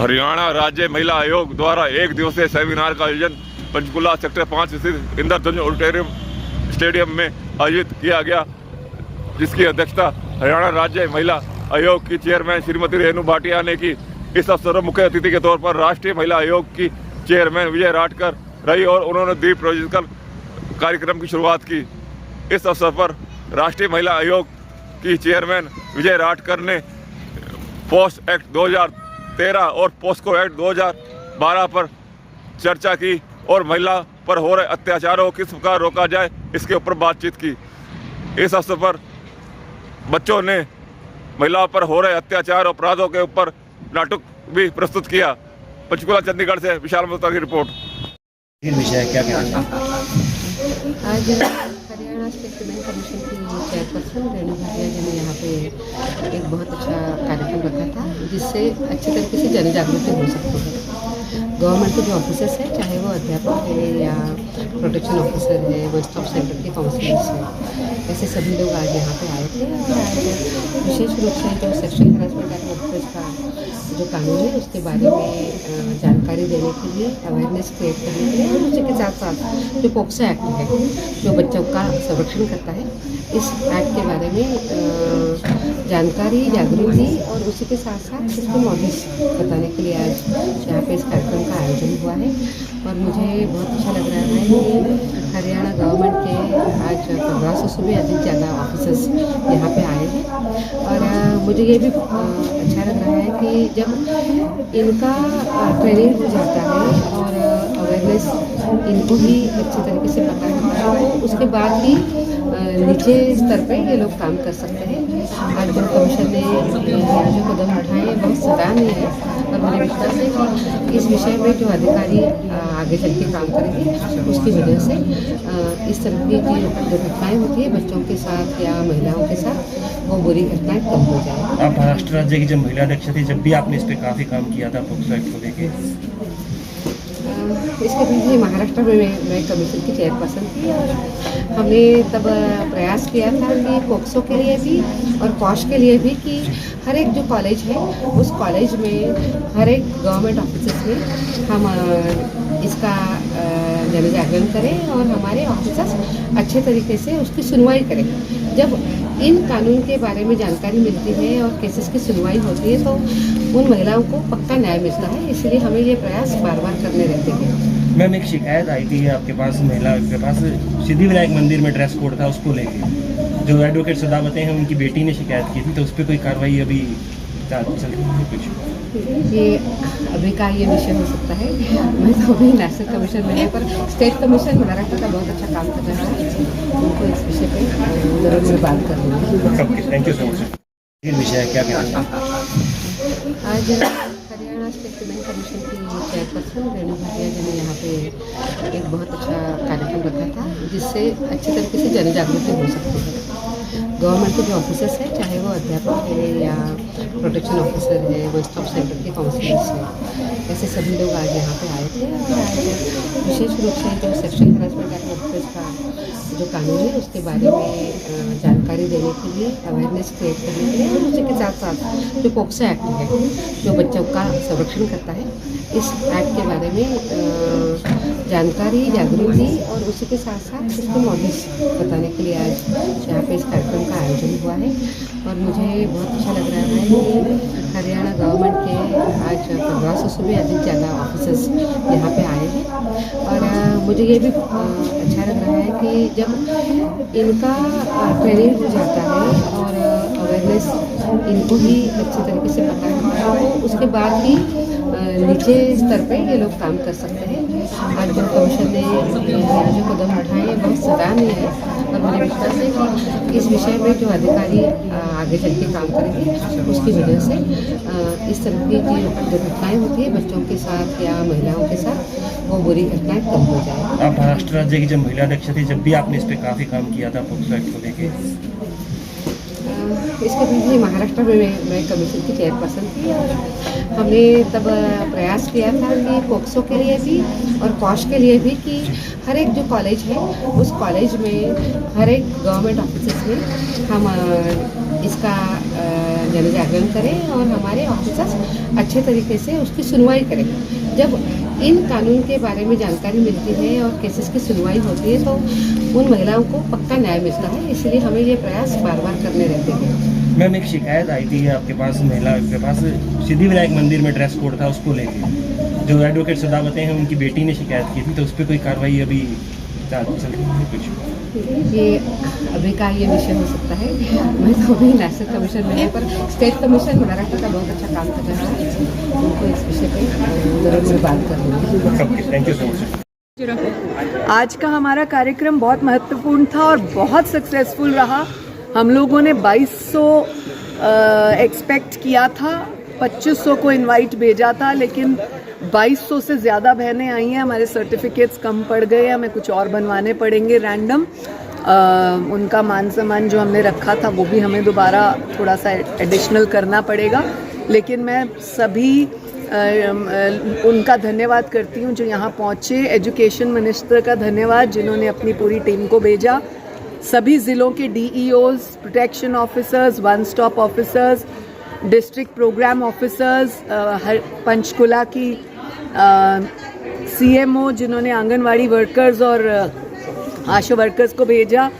हरियाणा राज्य महिला आयोग द्वारा एक दिवसीय सेमिनार का आयोजन पंचकुला सेक्टर 5 स्थित इंद्रधनुष ऑडिटोरियम स्टेडियम में आयोजित किया गया, जिसकी अध्यक्षता हरियाणा राज्य महिला आयोग की चेयरमैन श्रीमती रेणु भाटिया ने की। इस अवसर पर मुख्य अतिथि के तौर पर राष्ट्रीय महिला आयोग की चेयरमैन विजय राठकर रही और उन्होंने दीप प्रज्वलन कार्यक्रम की शुरुआत की। इस अवसर पर राष्ट्रीय महिला आयोग की चेयरमैन विजय राठकर ने पोस्ट एक्ट 2013 और पोस्को एक्ट 2012 पर चर्चा की और महिला पर हो रहे अत्याचारों को किस प्रकार रोका जाए इसके ऊपर बातचीत की। इस अवसर पर बच्चों ने महिलाओं पर हो रहे अत्याचार और अपराधों के ऊपर नाटक भी प्रस्तुत किया। पंचकुला चंडीगढ़ से विशाल मोहता की रिपोर्ट। विषय क्या आज हरियाणा स्टेट पेमेंट कमीशन की चेयरपर्सन रेणु भाटिया जी ने यहाँ पे एक बहुत अच्छा कार्यक्रम रखा था, जिससे अच्छी तरीके से जन जागृति हो सकती है। गवर्नमेंट के जो ऑफिसर्स हैं, चाहे वो अध्यापक है या प्रोटेक्शन ऑफिसर है, वन स्टॉप सेंटर के काउंसलर्स हैं, ऐसे सभी लोग आज यहाँ पे आए थे। और आज विशेष रूप से जो सेक्सुअल हैरेसमेंट एंड वर्कप्लेस का जो कानून है उसके बारे में जानकारी देने के लिए, अवेयरनेस क्रिएट करने के लिए, और उसी के साथ साथ जो पोक्सो एक्ट है जो बच्चों का संरक्षण करता है, इस एक्ट के बारे में जानकारी, जागृति और उसी के साथ साथ इसके मॉडल्स बताने के लिए आज यहाँ पे इस कार्यक्रम का आयोजन हुआ है। और मुझे बहुत अच्छा लग रहा है कि हरियाणा गवर्नमेंट के आज 1500 से भी अधिक ज़्यादा ऑफिसर्स यहाँ पे आए हैं। और मुझे ये भी अच्छा लग रहा है कि जब इनका ट्रेनिंग हो जाता है और अवेयरनेस इनको भी अच्छे तरीके से पता है, तो उसके बाद ही नीचे स्तर पे ये लोग काम कर सकते हैं। आज जो कमीशन ने जो कदम उठाए बहुत सराहनीय है, और मुझे विश्वास है कि इस विषय में जो अधिकारी आगे चल के काम करेंगे उसकी वजह से इस तरह की जो घटनाएँ होती है बच्चों के साथ या महिलाओं के साथ, वो बुरी घटनाएँ कम हो जाए। आप महाराष्ट्र राज्य की जब महिला अध्यक्ष थी, जब भी आपने इस पर काफ़ी काम किया था पोक्सो एक्ट को लेकर, इसके पीछे महाराष्ट्र में मैं कमीशन की चेयरपर्सन थी। हमने तब प्रयास किया था कि पोक्सो के लिए भी और पॉश के लिए भी कि हर एक जो कॉलेज है उस कॉलेज में हर एक गवर्नमेंट ऑफिसर्स में हम इसका जन जागरण करें और हमारे ऑफिसर्स अच्छे तरीके से उसकी सुनवाई करें। जब इन कानून के बारे में जानकारी मिलती है और केसेस की सुनवाई होती है तो उन महिलाओं को पक्का न्याय मिलता है, इसलिए हमें ये प्रयास बार बार करने रहते हैं। मैम, एक शिकायत आई थी आपके पास, महिला के पास सिद्धिविनायक मंदिर में ड्रेस कोड था, उसको लेके जो एडवोकेट सदावते हैं उनकी बेटी ने शिकायत की थी, तो उस पर कोई कार्रवाई अभी चल रही है कुछ? ये अभी का ये विषय हो सकता है। मैं तो अभी नेशनल कमीशन में है, पर स्टेट कमीशन महाराष्ट्र का बहुत अच्छा काम कर रहा है, उनको इस विषय पे जरूर मैं बात कर लूँगी। Thank you so much. विषय क्या आज हरियाणा स्टेट पेमेंट कमीशन की चेयरपर्सन रेणु भाटिया जी ने यहाँ पे एक बहुत अच्छा कार्यक्रम रखा था, जिससे अच्छी तरीके से जन जागृति हो सकती है। गवर्नमेंट के जो ऑफिसर्स हैं, चाहे वो अध्यापक है या प्रोटेक्शन ऑफिसर है, वन स्टॉप सेंटर के काउंसलर्स हैं, ऐसे सभी लोग आज यहाँ पे आए थे। और आज विशेष रूप से जो सेक्सुअल हैरेसमेंट एंड वर्कप्लेस का जो कानून है उसके बारे में जानकारी देने के लिए, अवेयरनेस क्रिएट करने के लिए, और उसी के साथ साथ जो पोक्सो एक्ट है जो बच्चों का संरक्षण करता है, इस एक्ट के बारे में जानकारी, जागृति और उसी के साथ साथ इसके मॉडल्स बताने के लिए आज यहाँ पे इस कार्यक्रम का आयोजन हुआ है। और मुझे बहुत अच्छा लग रहा है कि हरियाणा गवर्नमेंट के आज 1500 से भी अधिक ज़्यादा ऑफिसर्स यहाँ पे आए हैं। और मुझे ये भी अच्छा लग रहा है कि जब इनका ट्रेनिंग हो जाता है और अवेयरनेस इनको भी अच्छे तरीके से पता है, तो उसके बाद ही नीचे स्तर पे ये लोग काम कर सकते हैं। आज जो कमीशन ने जो कदम उठाए बहुत सराहनीय है, और मुझे विश्वास है कि इस विषय में जो अधिकारी आगे चल के काम करेंगे उसकी वजह से इस तरह की जो घटनाएँ होती है बच्चों के साथ या महिलाओं के साथ, वो बुरी घटनाएँ कम हो जाए। आप महाराष्ट्र राज्य की जब महिला अध्यक्ष थी, जब भी आपने इस पर काफ़ी काम किया था पोक्सो एक्ट को लेकर, इसके पीछे महाराष्ट्र में मैं कमीशन की चेयरपर्सन थी। हमने तब प्रयास किया था कि पोक्सो के लिए भी और पॉश के लिए भी कि हर एक जो कॉलेज है उस कॉलेज में हर एक गवर्नमेंट ऑफिस में हम इसका जन जागरण करें और हमारे ऑफिसर्स अच्छे तरीके से उसकी सुनवाई करें। जब इन कानून के बारे में जानकारी मिलती है और केसेस की सुनवाई होती है तो उन महिलाओं को पक्का न्याय मिलता है, इसलिए हमें ये प्रयास बार बार करने रहते हैं। मैम एक शिकायत आई थी आपके पास, महिला के पास सिद्धिविनायक मंदिर में ड्रेस कोड था, उसको लेके जो एडवोकेट सदावते हैं उनकी बेटी ने शिकायत की थी, तो उस पर कोई कार्रवाई अभी चल रही है कुछ? ये अभी का ये विषय हो सकता है, मैं तो अभी नेशनल कमीशन में है, पर स्टेट कमीशन महाराष्ट्र का बहुत अच्छा काम कर रहा है, उनको इस विषय पे जरूर मैं बात करूँगी। Thank you so much. आज का हमारा कार्यक्रम बहुत महत्वपूर्ण था और बहुत सक्सेसफुल रहा। हम लोगों ने 2200 एक्सपेक्ट किया था, 2500 को इनवाइट भेजा था, लेकिन 2200 से ज़्यादा बहनें आई हैं। हमारे सर्टिफिकेट्स कम पड़ गए, हमें कुछ और बनवाने पड़ेंगे रैंडम। उनका मान सम्मान जो हमने रखा था वो भी हमें दोबारा थोड़ा सा एडिशनल करना पड़ेगा। लेकिन मैं सभी उनका धन्यवाद करती हूँ जो यहाँ पहुँचे। एजुकेशन मिनिस्टर का धन्यवाद जिन्होंने अपनी पूरी टीम को भेजा। सभी ज़िलों के DEOs, protection officers, one stop officers, district programme officers, Panchkula की CMO जिन्होंने आंगनवाड़ी वर्कर्स और आशा वर्कर्स को भेजा।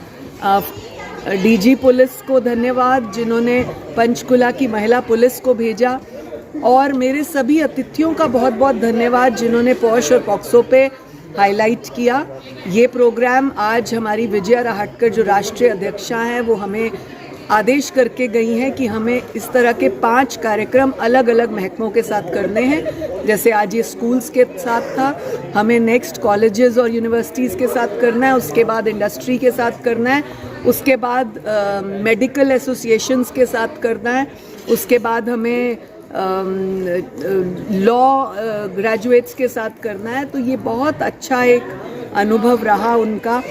DG पुलिस को धन्यवाद जिन्होंने पंचकुला की महिला पुलिस को भेजा। और मेरे सभी अतिथियों का बहुत बहुत धन्यवाद जिन्होंने पॉश और पॉक्सो पे हाईलाइट किया। ये प्रोग्राम आज हमारी विजया राहटकर जो राष्ट्रीय अध्यक्षा हैं वो हमें आदेश करके गई हैं कि हमें इस तरह के 5 कार्यक्रम अलग अलग महकमों के साथ करने हैं। जैसे आज ये स्कूल्स के साथ था, हमें नेक्स्ट कॉलेजेस और यूनिवर्सिटीज़ के साथ करना है, उसके बाद इंडस्ट्री के साथ करना है, उसके बाद मेडिकल एसोसिएशंस के साथ करना है, उसके बाद हमें लॉ ग्रेजुएट्स के साथ करना है। तो ये बहुत अच्छा एक अनुभव रहा उनका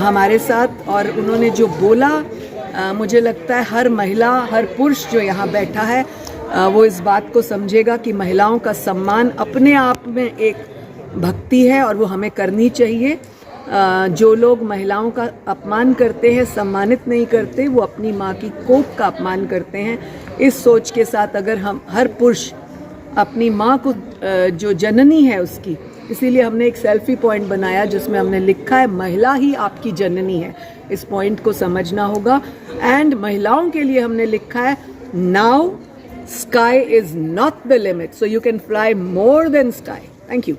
हमारे साथ। और उन्होंने जो बोला, मुझे लगता है हर महिला, हर पुरुष जो यहाँ बैठा है वो इस बात को समझेगा कि महिलाओं का सम्मान अपने आप में एक भक्ति है और वो हमें करनी चाहिए। जो लोग महिलाओं का अपमान करते हैं, सम्मानित नहीं करते, वो अपनी माँ की कोख का अपमान करते हैं। इस सोच के साथ अगर हम हर पुरुष अपनी माँ को जो जननी है उसकी, इसीलिए हमने एक सेल्फी पॉइंट बनाया जिसमें हमने लिखा है महिला ही आपकी जननी है। इस पॉइंट को समझना होगा। एंड महिलाओं के लिए हमने लिखा है now sky is not the limit, so you can fly more than sky. Thank you.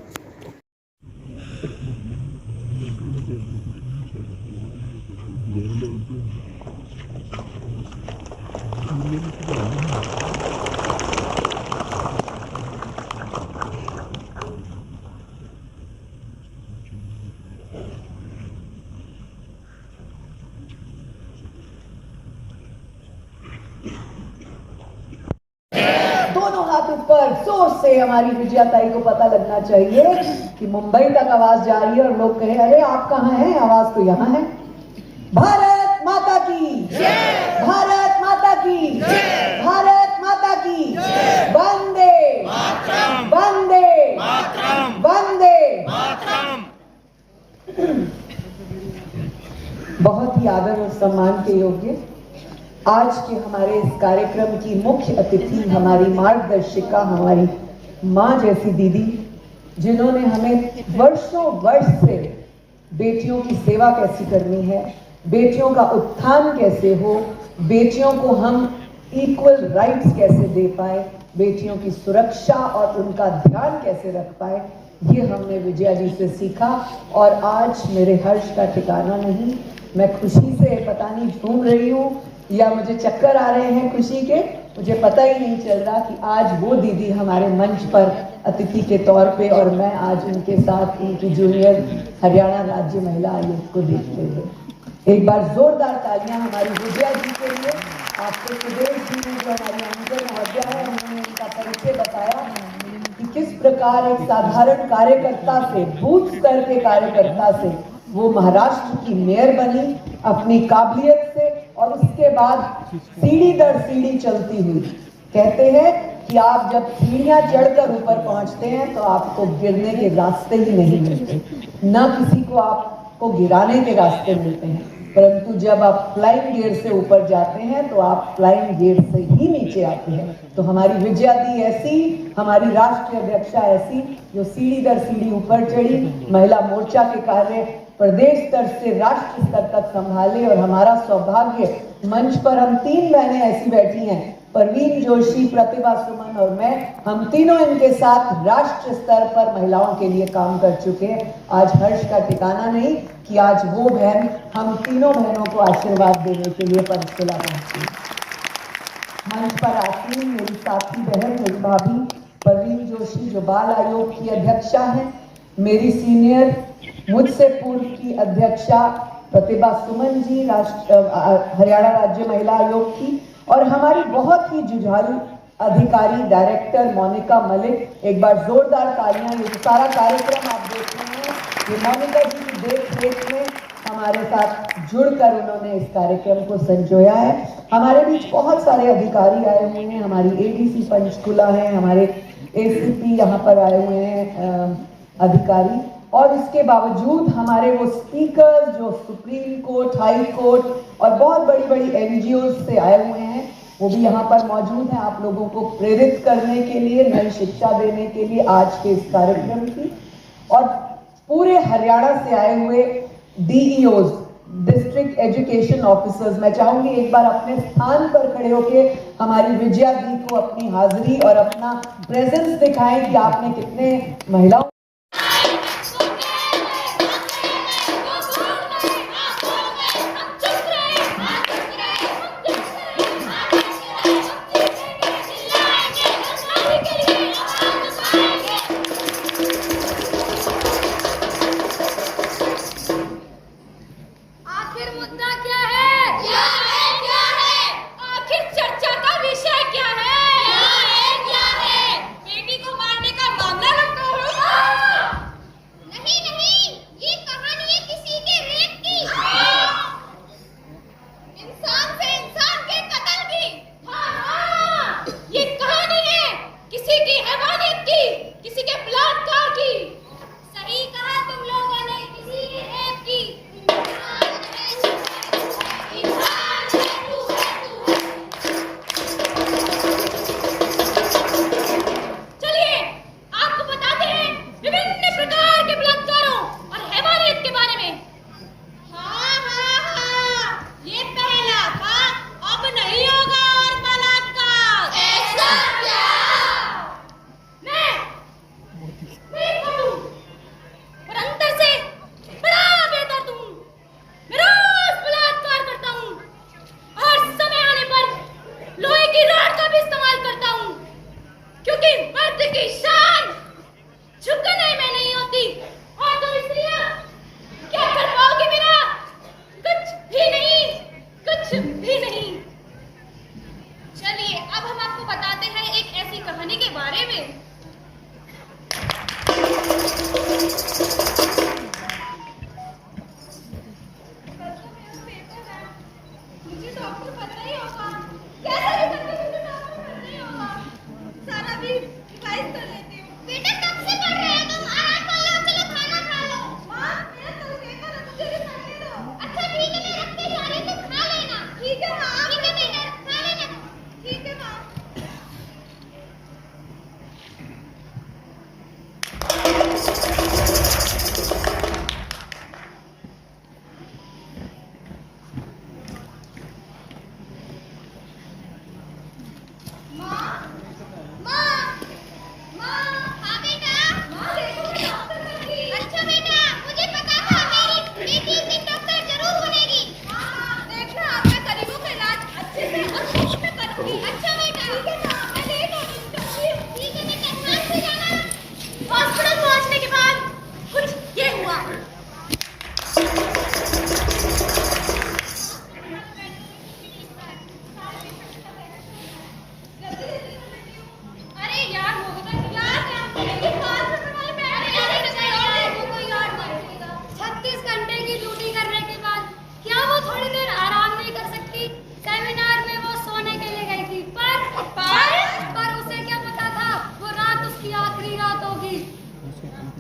दोनों हाथ ऊपर, जोर से हमारी विजया ताई को पता लगना चाहिए कि मुंबई तक आवाज जा रही है और लोग कहे अरे आप कहाँ हैं, आवाज तो यहाँ है। भारत माता की जय, भारत माता की जय, भारत माता की जय, वंदे मातरम, वंदे मातरम, वंदे मातरम। बहुत ही आदर और सम्मान के योग्य आज के हमारे इस कार्यक्रम की मुख्य अतिथि, हमारी मार्गदर्शिका, हमारी माँ जैसी दीदी, जिन्होंने हमें वर्षों वर्ष से बेटियों की सेवा कैसी करनी है, बेटियों का उत्थान कैसे हो, बेटियों को हम इक्वल राइट्स कैसे दे पाए, बेटियों की सुरक्षा और उनका ध्यान कैसे रख पाए, ये हमने विजया जी से सीखा। और आज मेरे हर्ष का ठिकाना नहीं, मैं खुशी से पता नहीं झूम रही हूँ या मुझे चक्कर आ रहे हैं खुशी के, मुझे पता ही नहीं चल रहा कि आज वो दीदी हमारे मंच पर अतिथि के तौर पे और मैं आज उनके साथ उनकी जूनियर हरियाणा राज्य महिला आयोग को देखते हुए। एक बार जोरदार तालियां हमारी विजया जी के लिए। आपको सुदेश जी ने जो हमारी अंजन महोदया है, उन्होंने उनका परिचय बताया कि किस प्रकार एक साधारण कार्यकर्ता से, बूथ स्तर के कार्यकर्ता से वो महाराष्ट्र की मेयर बनी, अपनी काबिलियत से, और उसके बाद सीढ़ी दर सीढ़ी चलती हुई। कहते हैं कि आप जब सीढ़ियां चढ़कर ऊपर पहुंचते हैं तो आपको गिरने के रास्ते ही नहीं मिलते, न किसी को आपको गिराने के रास्ते मिलते हैं, परंतु जब आप फ्लाइंग गियर से ऊपर जाते हैं तो आप फ्लाइंग गियर से ही नीचे आते हैं। तो हमारी विजया दी ऐसी, हमारी राष्ट्रीय अध्यक्षा ऐसी जो सीढ़ी दर सीढ़ी ऊपर चढ़ी, महिला मोर्चा के कार्य प्रदेश स्तर से राष्ट्र स्तर तक संभाले। और हमारा सौभाग्य, मंच पर हम 3 बहनें ऐसी बैठी हैं, परवीन जोशी, प्रतिभा सुमन और मैं, हम तीनों इनके साथ राष्ट्र स्तर पर महिलाओं के लिए काम कर चुके हैं। आज हर्ष का ठिकाना नहीं कि आज वो बहन हम तीनों बहनों को आशीर्वाद देने के लिए पंचकुला पहुंची। मंच पर आसीन मेरी साथी बहन, मेरी भाभी परवीन जोशी जो बाल आयोग की अध्यक्षा हैं, मेरी सीनियर मुझसे पूर्व की अध्यक्षा प्रतिभा सुमन जी, हरियाणा राज्य महिला आयोग की, और हमारी बहुत ही जुझारू अधिकारी डायरेक्टर मोनिका मलिक। एक बार जोरदार तालियां। ये सारा कार्यक्रम आप देख रहे हैं, ये मोनिका जी की देख रेख में हमारे साथ जुड़कर उन्होंने इस कार्यक्रम को संजोया है। हमारे बीच बहुत सारे अधिकारी आए हुए हैं, हमारी एडीसी पंचकुला है, हमारे एसीपी यहाँ पर आए हुए हैं अधिकारी, और इसके बावजूद हमारे वो स्पीकर्स जो सुप्रीम कोर्ट, हाई कोर्ट और बहुत बड़ी बड़ी एनजीओ से आए हुए हैं, वो भी यहाँ पर मौजूद हैं आप लोगों को प्रेरित करने के लिए, नई शिक्षा देने के लिए आज के इस कार्यक्रम की। और पूरे हरियाणा से आए हुए डीईओज, डिस्ट्रिक्ट एजुकेशन ऑफिसर्स, मैं चाहूंगी एक बार अपने स्थान पर खड़े होके हमारी विजया दी को अपनी हाजिरी और अपना प्रेजेंस दिखाएं कि आपने कितने महिलाओं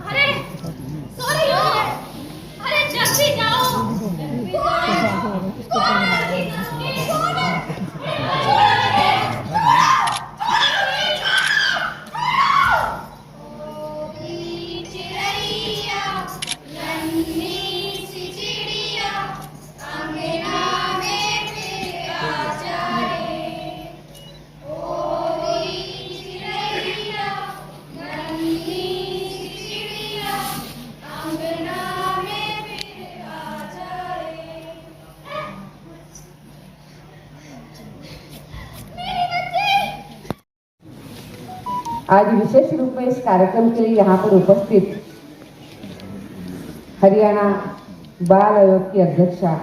अरे सो रही हो? अरे जल्दी जाओ। आज विशेष रूप में इस कार्यक्रम के लिए यहाँ पर उपस्थित हरियाणा बाल आयोग की अध्यक्षा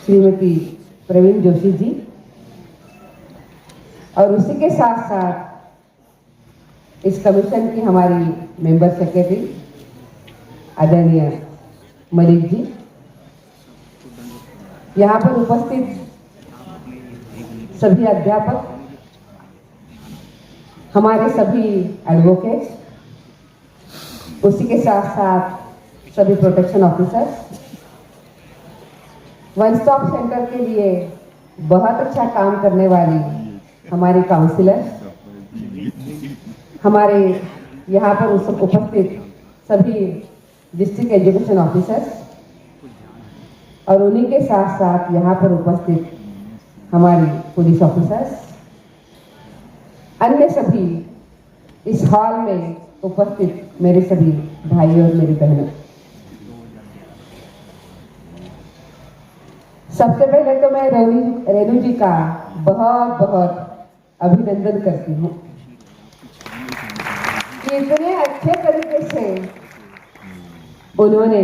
श्रीमती प्रवीण जोशी जी और उसी के साथ साथ इस कमीशन की हमारी मेंबर सेक्रेटरी आदरणीय मलिक जी, यहाँ पर उपस्थित सभी अध्यापक, हमारे सभी एडवोकेट्स, उसी के साथ साथ सभी protection officers, one stop centre के लिए बहुत अच्छा काम करने वाली हमारी काउंसिलर, हमारे यहाँ पर उपस्थित सभी डिस्ट्रिक्ट एजुकेशन ऑफिसर्स और उन्हीं के साथ साथ यहाँ पर उपस्थित हमारी पुलिस ऑफिसर्स, अन्य सभी इस हॉल में उपस्थित मेरे सभी भाई और मेरी बहनों, सबसे पहले तो मैं रेणु जी का बहुत बहुत अभिनंदन करती हूँ कि इतने अच्छे तरीके से उन्होंने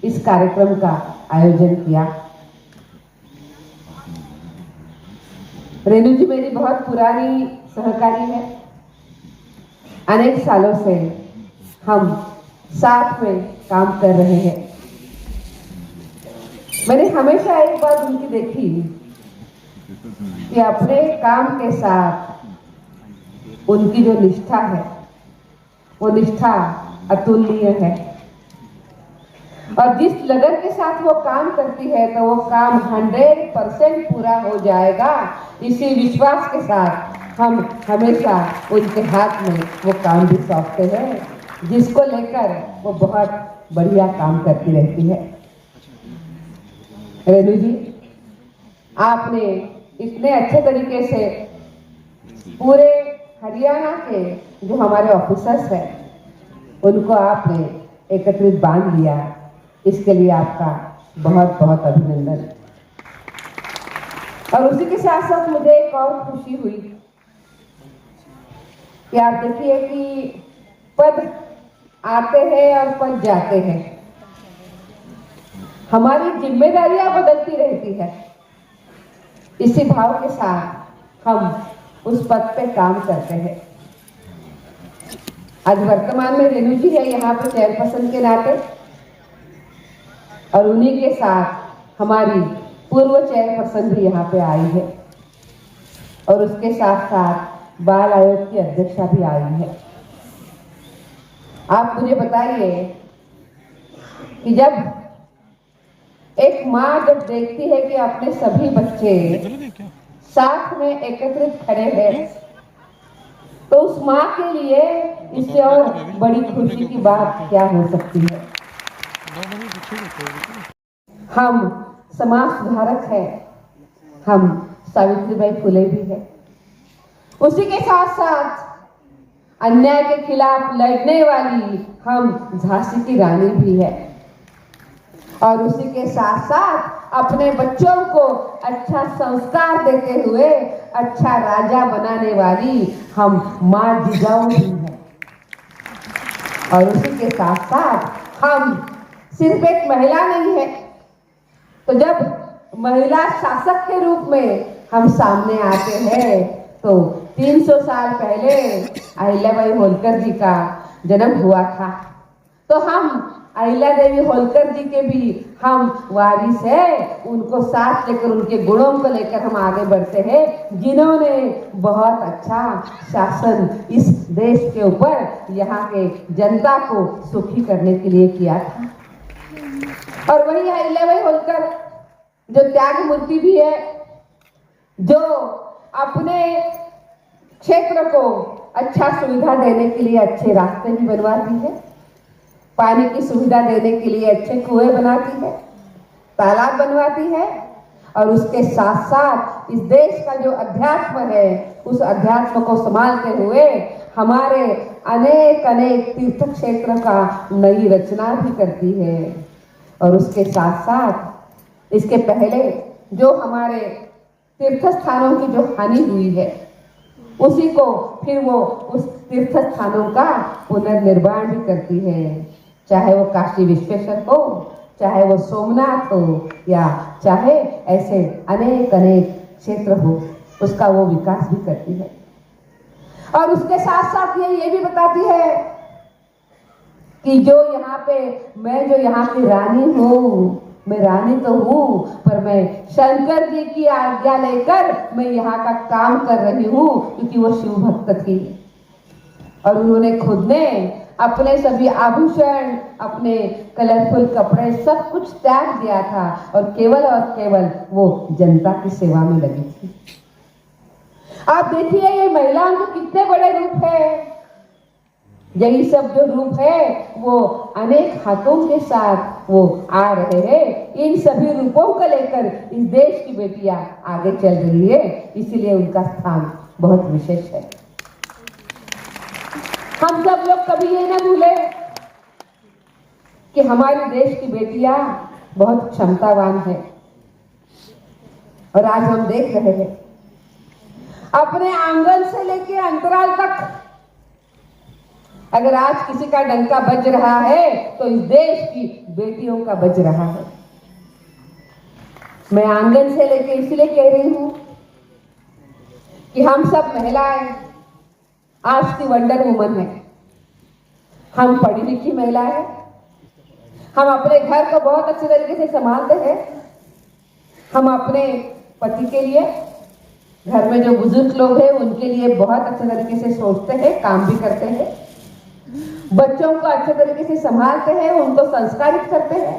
इस कार्यक्रम का आयोजन किया। रेणु जी मेरी बहुत पुरानी सहकारी है, अनेक सालों से हम साथ में काम कर रहे हैं। मैंने हमेशा एक बात उनकी देखी कि अपने काम के साथ उनकी जो निष्ठा है वो निष्ठा अतुलनीय है और जिस लगन के साथ वो काम करती है तो वो काम 100% पूरा हो जाएगा। इसी विश्वास के साथ हम हमेशा उनके हाथ में वो काम भी सौंपते हैं, जिसको लेकर वो बहुत बढ़िया काम करती रहती है। रेणु जी, आपने इतने अच्छे तरीके से पूरे हरियाणा के जो हमारे ऑफिसर्स हैं उनको आपने एकत्रित बांध लिया, इसके लिए आपका बहुत बहुत अभिनंदन। और उसी के साथ साथ मुझे एक और खुशी हुई कि आप देखिए कि पद आते हैं और पद जाते हैं, हमारी जिम्मेदारियां बदलती रहती है। इसी भाव के साथ हम उस पद पे काम करते हैं। आज वर्तमान में रेणु जी है यहाँ पे चेयरपर्सन के नाते और उन्हीं के साथ हमारी पूर्व चेयरपर्सन भी यहाँ पे आई है और उसके साथ साथ बाल आयोग की अध्यक्षा भी आई है। आप मुझे बताइए कि जब एक माँ जब देखती है कि अपने सभी बच्चे साथ में एकत्रित खड़े हैं तो उस माँ के लिए इससे और बड़ी खुशी की बात क्या हो सकती है। हम समाज सुधारक हैं, हम सावित्रीबाई फुले भी है, उसी के साथ साथ अन्याय के खिलाफ लड़ने वाली हम झांसी की रानी भी है और उसी के साथ साथ अपने बच्चों को अच्छा संस्कार देते हुए अच्छा राजा बनाने वाली हम माँ जिजाऊ भी है। और उसी के साथ साथ हम सिर्फ एक महिला नहीं है, तो जब महिला शासक के रूप में हम सामने आते हैं तो 300 साल पहले अहिल्याबाई होलकर जी का जन्म हुआ था, तो हम अहिल्या देवी होलकर जी के भी हम वारिस है, उनको साथ लेकर उनके गुणों को लेकर हम आगे बढ़ते हैं, जिन्होंने बहुत अच्छा शासन इस देश के ऊपर यहाँ के जनता को सुखी करने के लिए किया था। और वही अहिल्याबाई होलकर जो त्याग मूर्ति भी है, जो अपने क्षेत्र को अच्छा सुविधा देने के लिए अच्छे रास्ते भी बनवाती है, पानी की सुविधा देने के लिए अच्छे कुएं बनाती है, तालाब बनवाती है, और उसके साथ साथ इस देश का जो अध्यात्म है उस अध्यात्म को संभालते हुए हमारे अनेक अनेक तीर्थ क्षेत्र का नई रचना भी करती है। और उसके साथ साथ इसके पहले जो हमारे तीर्थ स्थानों की जो हानि हुई है उसी को फिर वो उस तीर्थ स्थानों का पुनर्निर्माण भी करती है, चाहे वो काशी विश्वेश्वर हो, चाहे वो सोमनाथ हो, या चाहे ऐसे अनेक अनेक क्षेत्र हो, उसका वो विकास भी करती है। और उसके साथ साथ ये भी बताती है कि जो यहाँ पे मैं जो यहाँ की रानी हूँ, मैं रानी तो हूँ, पर मैं शंकर जी की आज्ञा लेकर मैं यहाँ का काम कर रही हूँ, क्योंकि वो शिव भक्त थी और उन्होंने खुद ने अपने सभी आभूषण, अपने कलरफुल कपड़े सब कुछ त्याग दिया था और केवल वो जनता की सेवा में लगी थी। आप देखिए ये महिलाओं के कितने बड़े रूप है। यही सब जो रूप है वो अनेक हाथों के साथ वो आ रहे हैं। इन सभी रूपों को लेकर इस देश की बेटियां आगे चल रही है, इसीलिए उनका स्थान बहुत विशेष है। हम सब लोग कभी ये ना भूले कि हमारे देश की बेटियां बहुत क्षमतावान है। और आज हम देख रहे हैं अपने आंगन से लेके अंतराल तक अगर आज किसी का डंका बज रहा है तो इस देश की बेटियों का बज रहा है। मैं आंगन से लेके इसलिए कह रही हूं कि हम सब महिलाएं आज की वंडर वुमन है। हम पढ़ी लिखी महिला है, हम अपने घर को बहुत अच्छे तरीके से संभालते हैं। हम अपने पति के लिए, घर में जो बुजुर्ग लोग हैं उनके लिए बहुत अच्छे तरीके से सोचते हैं, काम भी करते हैं, बच्चों को अच्छे तरीके से संभालते हैं, उनको संस्कारित करते हैं,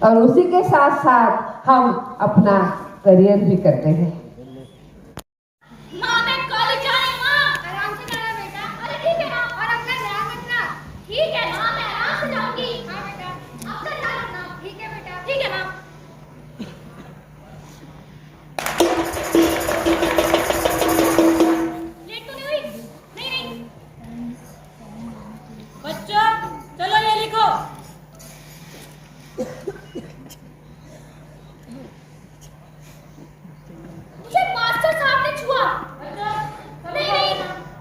और उसी के साथ साथ हम अपना करियर भी करते हैं। माँ मैं कॉलेज जा रही हूँ। माँ आराम से जाना बेटा। अरे ठीक है ना, और अपना ध्यान रखना। ठीक है माँ, मैं आराम से जाऊंगी। हाँ बेटा, अपना ध्यान रखना। ठीक है बेटा। ठीक है माँ। लेट तो नहीं हुई? नहीं। बच्चों चलो ये लिखो। मुझे मास्टर साहब ने छुआ। नहीं,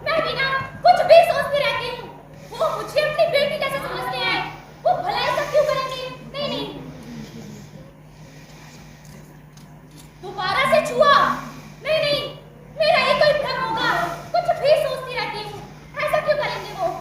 मैं भी ना कुछ भी सोचती रहती हूँ। वो मुझे अपनी बेटी जैसे समझते हैं, वो भला ऐसा क्यों करेंगे? नहीं, दोबारा से छुआ। नहीं, मेरा ये कोई भ्रम होगा। कुछ भी सोचती रहती हूँ, ऐसा क्यों करेंगे वो?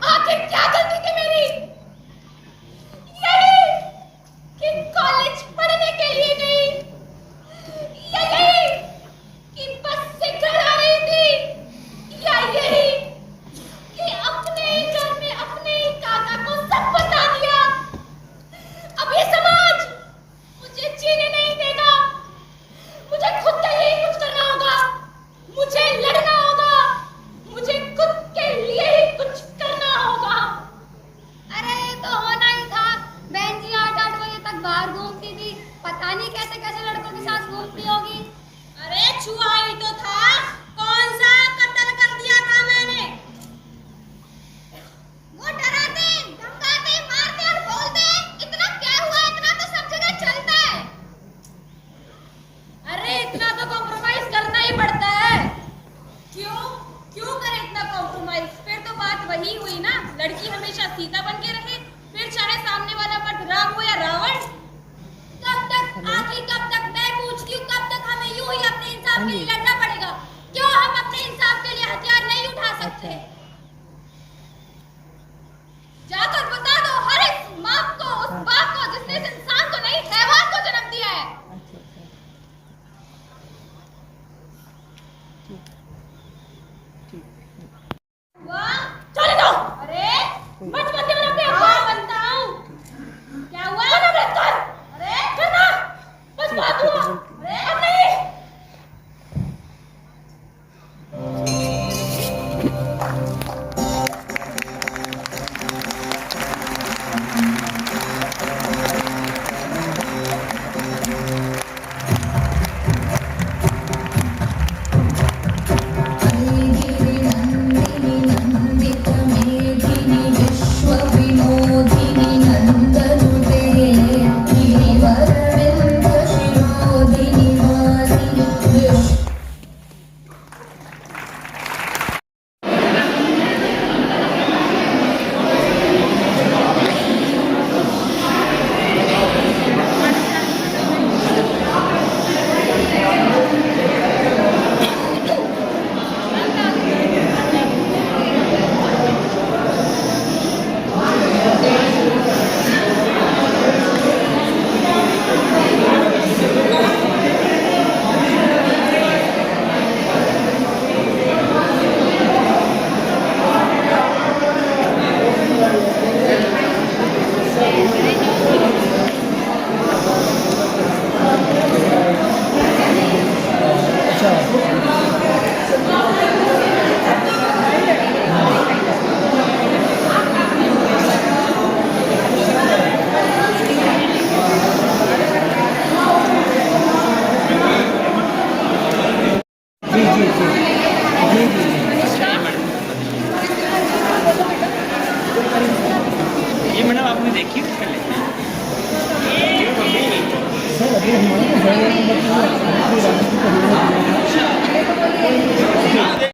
आखिर क्या गलती थी मेरी? यही पता नहीं कैसे कैसे लड़कों के साथ घूमती होगी। अरे छुआ ही तो था।